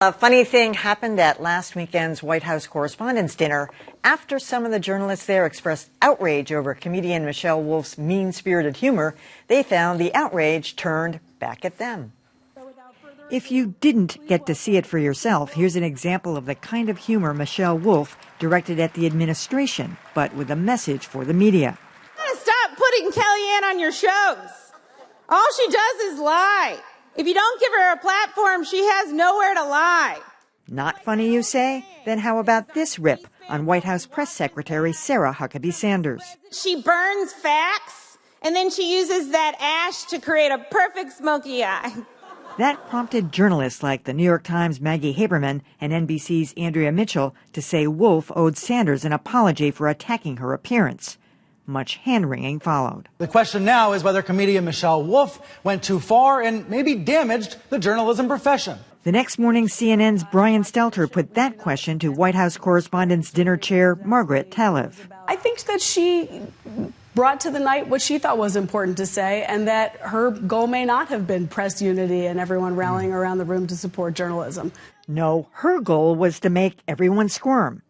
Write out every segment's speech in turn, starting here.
A funny thing happened at last weekend's White House Correspondents Dinner. After some of the journalists there expressed outrage over comedian Michelle Wolf's mean-spirited humor, they found the outrage turned back at them. If you didn't get to see it for yourself, here's an example of the kind of humor Michelle Wolf directed at the administration, but with a message for the media. Stop putting Kellyanne on your shows. All she does is lie. If you don't give her a platform, she has nowhere to lie. Not funny, you say? Then how about this rip on White House Press Secretary Sarah Huckabee Sanders? She burns facts, and then she uses that ash to create a perfect smoky eye. That prompted journalists like the New York Times' Maggie Haberman and NBC's Andrea Mitchell to say Wolf owed Sanders an apology for attacking her appearance. Much hand-wringing followed. The question now is whether comedian Michelle Wolf went too far and maybe damaged the journalism profession. The next morning, CNN's Brian Stelter put that question to White House Correspondents Dinner chair Margaret Talev. I think that she brought to the night what she thought was important to say, and that her goal may not have been press unity and everyone rallying around the room to support journalism. No, her goal was to make everyone squirm.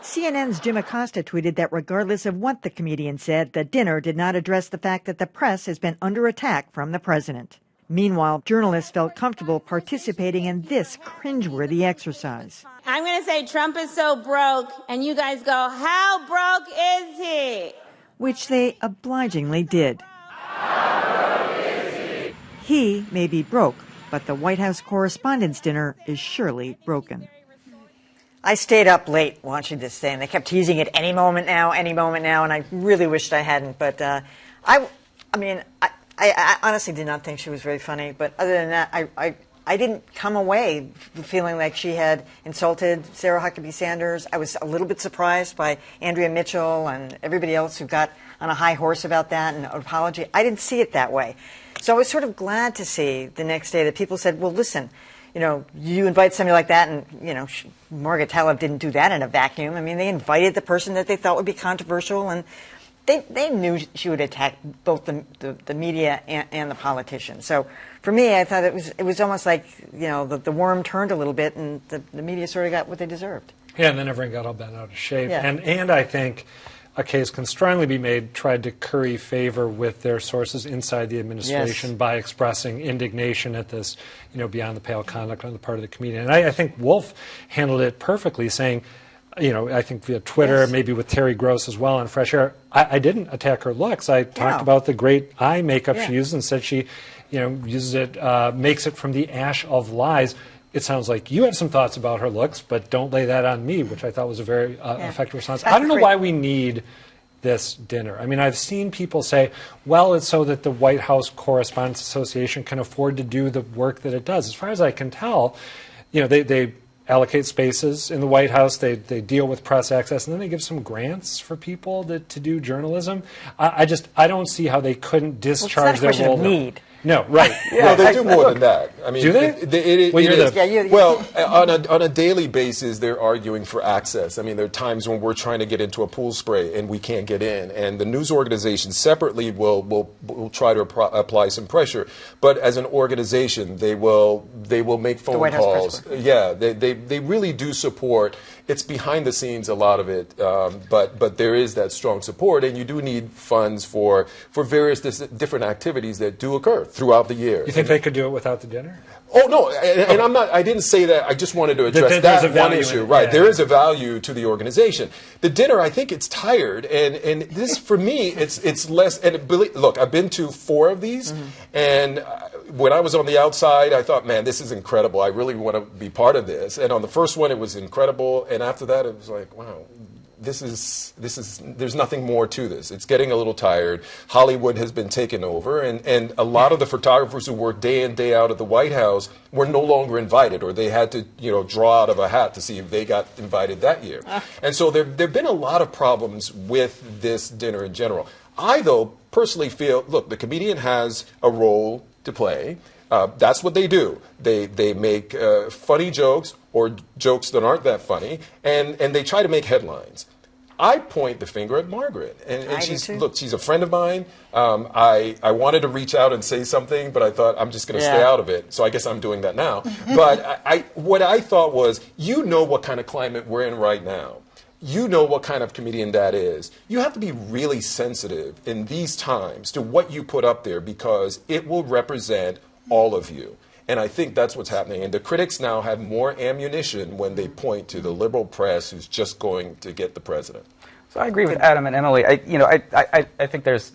CNN's Jim Acosta tweeted that regardless of what the comedian said, the dinner did not address the fact that the press has been under attack from the president. Meanwhile, journalists felt comfortable participating in this cringeworthy exercise. I'm going to say Trump is so broke, and you guys go, how broke is he? Which they obligingly did. How broke is he? He may be broke, but the White House Correspondents' Dinner is surely broken. I stayed up late watching this thing. They kept teasing it any moment now, and I really wished I hadn't. But I honestly did not think she was very funny. But other than that, I didn't come away feeling like she had insulted Sarah Huckabee Sanders. I was a little bit surprised by Andrea Mitchell and everybody else who got on a high horse about that and an apology. I didn't see it that way. So I was sort of glad to see the next day that people said, well, listen, you invite somebody like that, and, Margaret Talev didn't do that in a vacuum. I mean, they invited the person that they thought would be controversial, and they knew she would attack both the media and the politicians. So for me, I thought it was almost like, the worm turned a little bit, and the media sort of got what they deserved. Yeah, and then everyone got all bent out of shape. Yeah. And I think a case can strongly be made, tried to curry favor with their sources inside the administration. Yes. By expressing indignation at this, beyond the pale conduct on the part of the comedian. And I think Wolf handled it perfectly, saying, I think via Twitter, yes, maybe with Terry Gross as well on Fresh Air, I didn't attack her looks. I talked about the great eye makeup she uses and said she, uses it, makes it from the ash of lies. It sounds like you have some thoughts about her looks, but don't lay that on me, which I thought was a very effective response. I don't know why we need this dinner. I mean, I've seen people say, well, it's so that the White House Correspondents Association can afford to do the work that it does. As far as I can tell, they allocate spaces in the White House, they deal with press access, and then they give some grants for people to do journalism. I don't see how they couldn't discharge their role. Need. No, right. Well, they do more than that. I mean, do they? On a daily basis, they're arguing for access. I mean, there are times when we're trying to get into a pool spray and we can't get in, and the news organization separately will try to apply some pressure. But as an organization, they will make phone calls. Yeah, they really do support. It's behind the scenes, a lot of it, but there is that strong support, and you do need funds for various different activities that do occur throughout the year. You think they could do it without the dinner? Oh, no, and I didn't say that. I just wanted to address that one issue. Right, there is a value to the organization. The dinner, I think it's tired, and this, for me, it's less, and look, I've been to 4 of these, and when I was on the outside, I thought, man, this is incredible. I really want to be part of this. And on the first one, it was incredible, and after that, it was like, wow. There's nothing more to this. It's getting a little tired. Hollywood has been taken over, and a lot of the photographers who work day in, day out at the White House were no longer invited, or they had to, draw out of a hat to see if they got invited that year. And so there've been a lot of problems with this dinner in general. I, though, personally feel, look, the comedian has a role to play. That's what they do. They make funny jokes or jokes that aren't that funny, and they try to make headlines. I point the finger at Margaret. And I do she's, too. look, she's a friend of mine. I wanted to reach out and say something, but I thought I'm just going to stay out of it. So I guess I'm doing that now. But what I thought was, you know what kind of climate we're in right now. You know what kind of comedian that is. You have to be really sensitive in these times to what you put up there, because it will represent all of you. And I think that's what's happening. And the critics now have more ammunition when they point to the liberal press who's just going to get the president. So I agree with Adam and Emily. I think this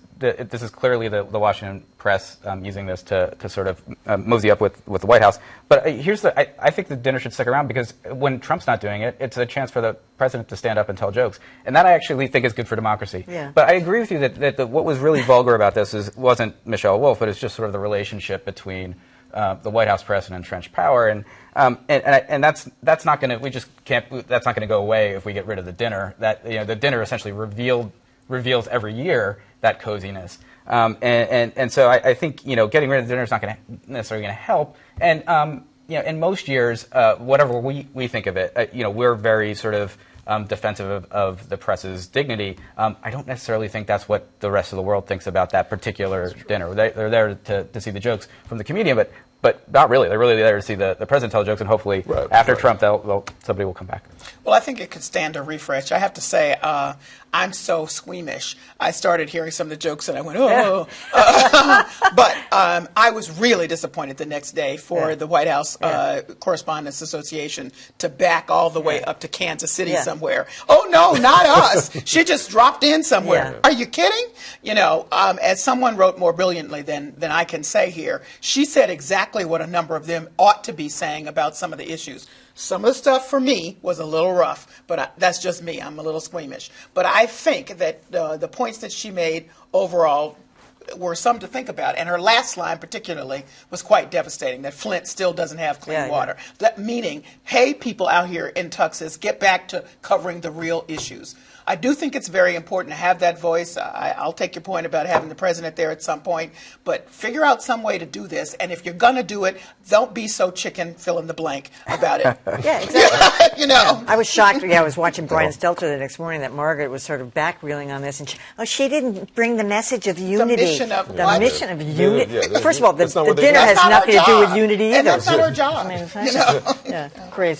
is clearly the Washington press using this to sort of mosey up with the White House. But I think the dinner should stick around, because when Trump's not doing it, it's a chance for the president to stand up and tell jokes. And that I actually think is good for democracy. Yeah. But I agree with you that what was really vulgar about this wasn't Michelle Wolf, but it's just sort of the relationship between the White House press and entrenched power, and that's not going to, we just can't, that's not going to go away if we get rid of the dinner. That, the dinner essentially reveals every year that coziness, and so I think getting rid of the dinner is not going to necessarily going to help. And in most years, whatever we think of it, we're very sort of defensive of the press's dignity. I don't necessarily think that's what the rest of the world thinks about that particular dinner. They're there to see the jokes from the comedian, but not really. They're really there to see the president tell jokes, and hopefully after Trump, somebody will come back. Well, I think it could stand a refresh. I have to say, I'm so squeamish. I started hearing some of the jokes and I went, oh. But I was really disappointed the next day for the White House Correspondents Association to back all the way up to Kansas City somewhere. Oh, no, not us. She just dropped in somewhere. Are you kidding? As someone wrote more brilliantly than I can say here, she said exactly what a number of them ought to be saying about some of the issues. Some of the stuff for me was a little rough, but that's just me. I'm a little squeamish. But I think that the points that she made overall were some to think about. And her last line particularly was quite devastating, that Flint still doesn't have clean water. That meaning, hey, people out here in Texas, get back to covering the real issues. I do think it's very important to have that voice. I'll take your point about having the president there at some point, but figure out some way to do this. And if you're going to do it, don't be so chicken fill in the blank about it. Yeah, exactly. I was shocked. I was watching Brian Stelter the next morning that Margaret was sort of back reeling on this, and she didn't bring the message of unity. The mission of unity. Yeah, First of all, the dinner That's has not nothing our to do with job. unity And either. that's not our job. Crazy.